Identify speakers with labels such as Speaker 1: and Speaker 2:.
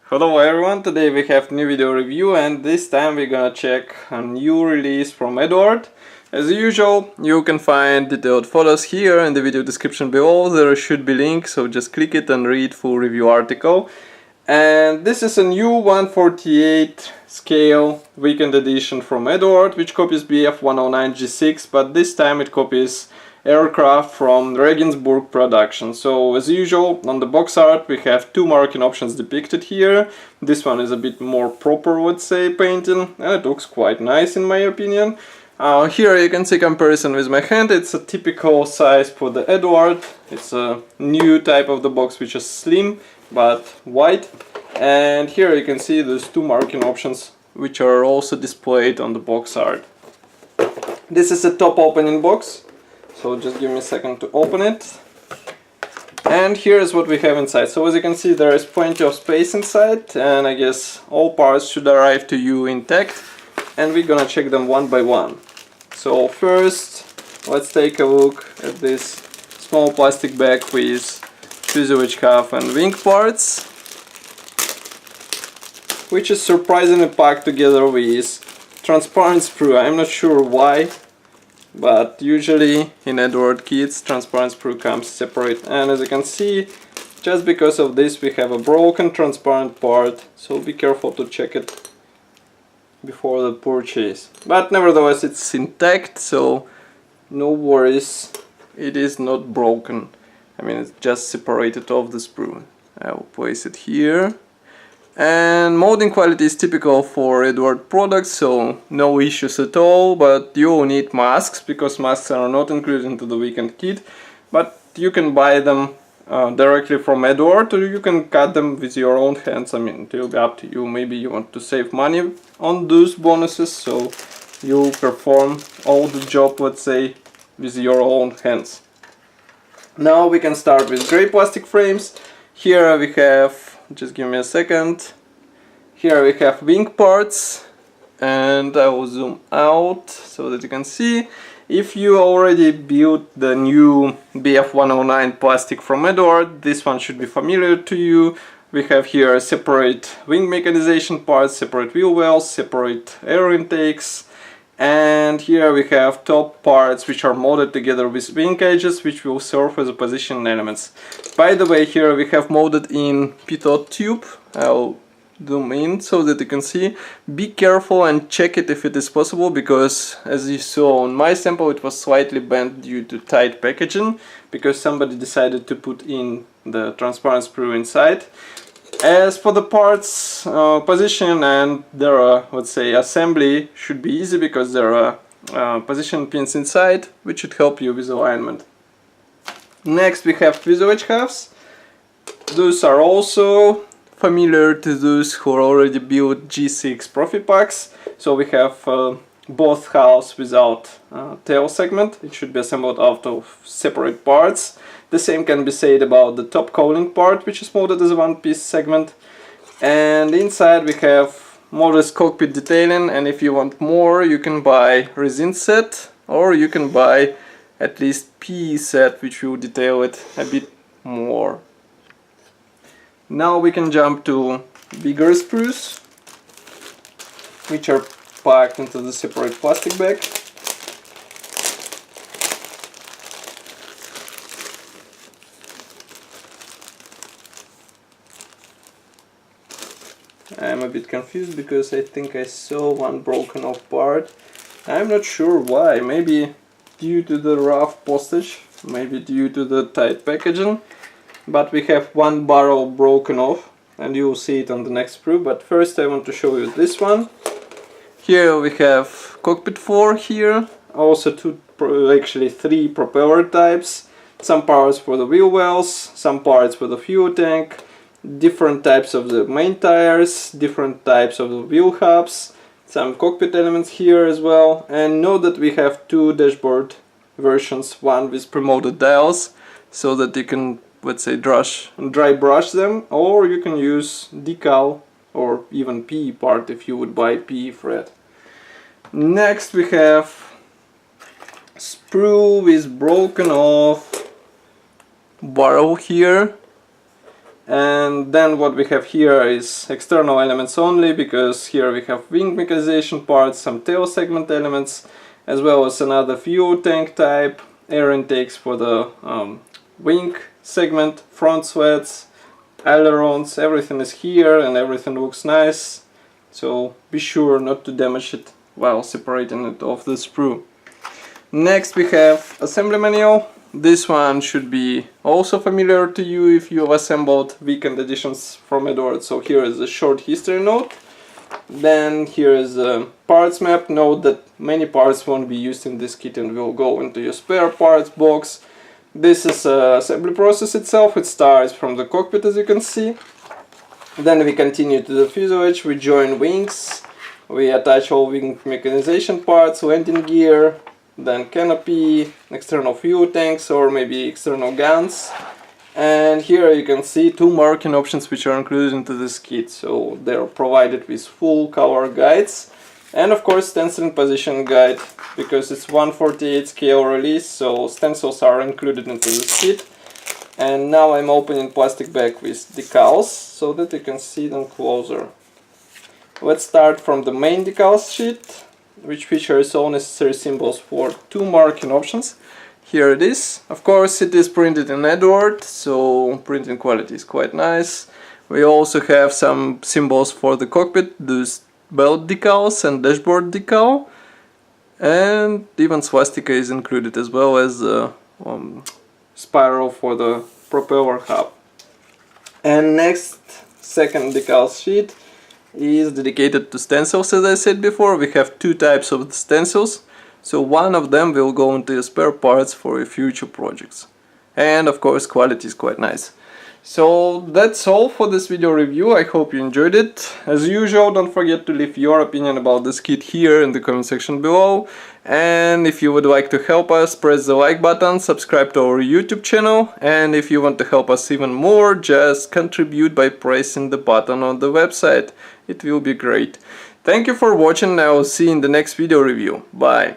Speaker 1: Hello everyone, today we have new video review and this time we're gonna check a new release from Eduard. As usual, you can find detailed photos here in the video description below. There should be links, so just click it and read full review article. And this is a new 1/48 scale weekend edition from Eduard, which copies BF 109G-6, but this time it copies aircraft from Regensburg production. So as usual, on the box art we have two marking options depicted here. This one is a bit more proper, let's say, painting, and it looks quite nice in my opinion. Here you can see comparison with my hand. It's a typical size for the Eduard. It's a new type of the box which is slim but wide. And here you can see those two marking options which are also displayed on the box art. This is a top opening box. So just give me a second to open it. And here's what we have inside. So as you can see, there is plenty of space inside, and I guess all parts should arrive to you intact, and we're gonna check them one by one. So first, let's take a look at this small plastic bag with fuselage half and wing parts, which is surprisingly packed together with transparent sprue. I'm not sure why, but usually in Eduard kits transparent sprue comes separate, and as you can see, just because of this we have a broken transparent part, so be careful to check it before the purchase. But nevertheless it's intact, so no worries, it is not broken. I mean, it's just separated off the sprue. I will place it here. And molding quality is typical for Eduard products, so no issues at all, but you will need masks, because masks are not included into the weekend kit, but you can buy them directly from Eduard, or you can cut them with your own hands. I mean, it will be up to you. Maybe you want to save money on those bonuses, so you perform all the job, let's say, with your own hands. Now we can start with gray plastic frames. Here we have, just give me a second. Here we have wing parts, and I will zoom out so that you can see. If you already built the new BF 109 plastic from Eduard, this one should be familiar to you. We have here separate wing mechanization parts, separate wheel wells, separate air intakes, and here we have top parts which are molded together with wing edges, which will serve as a position elements. By the way, here we have molded in pitot tube. I'll zoom in so that you can see. Be careful and check it if it is possible, because as you saw on my sample, it was slightly bent due to tight packaging, because somebody decided to put in the transparent sprue inside. As for the parts position and their let's say assembly should be easy, because there are position pins inside which should help you with alignment. Next we have fuselage halves. Those are also familiar to those who already built G6 Profi packs. So we have both halves without tail segment. It should be assembled out of separate parts. The same can be said about the top cowling part, which is molded as a one-piece segment. And inside we have modest cockpit detailing, and if you want more you can buy resin set, or you can buy at least PE set, which will detail it a bit more. Now we can jump to bigger sprues, which are packed into the separate plastic bag. I'm a bit confused because I think I saw one broken off part. I'm not sure why, maybe due to the rough postage, maybe due to the tight packaging, but we have one barrel broken off and you will see it on the next sprue. But first I want to show you this one. Here we have cockpit floor here, also actually three propeller types, some parts for the wheel wells, some parts for the fuel tank, different types of the main tires, different types of the wheel hubs, some cockpit elements here as well. And note that we have two dashboard versions, one with pre-molded dials, so that you can, let's say, dry brush them, or you can use Decal or even PE part if you would buy PE thread. Next we have sprue with broken off barrel here. And then what we have here is external elements only, because here we have wing mechanization parts, some tail segment elements, as well as another fuel tank type, air intakes for the wing segment, front sweats, ailerons, everything is here and everything looks nice. So be sure not to damage it while separating it off the sprue. Next we have assembly manual. This one should be also familiar to you if you have assembled weekend editions from Eduard. So here is a short history note. Then here is a parts map. Note that many parts won't be used in this kit and will go into your spare parts box. This is the assembly process itself. It starts from the cockpit, as you can see. Then we continue to the fuselage. We join wings. We attach all wing mechanization parts, landing gear, then canopy, external fuel tanks or maybe external guns. And here you can see two marking options which are included into this kit. So they're provided with full color guides and of course stenciling position guide, because it's 1/48 scale release, so stencils are included into this kit. And now I'm opening plastic bag with decals so that you can see them closer. Let's start from the main decals sheet, which features all necessary symbols for two marking options. Here it is. Of course it is printed in Eduard, so printing quality is quite nice. We also have some symbols for the cockpit, those belt decals and dashboard decal, and even swastika is included, as well as the spiral for the propeller hub. And next, second decal sheet is dedicated to stencils. As I said before, we have two types of stencils, so one of them will go into your spare parts for your future projects. And of course quality is quite nice. So that's all for this video review. I hope you enjoyed it. As usual, don't forget to leave your opinion about this kit here in the comment section below. And if you would like to help us, press the like button, subscribe to our YouTube channel, and if you want to help us even more, just contribute by pressing the button on the website. It will be great. Thank you for watching, and I will see you in the next video review. Bye!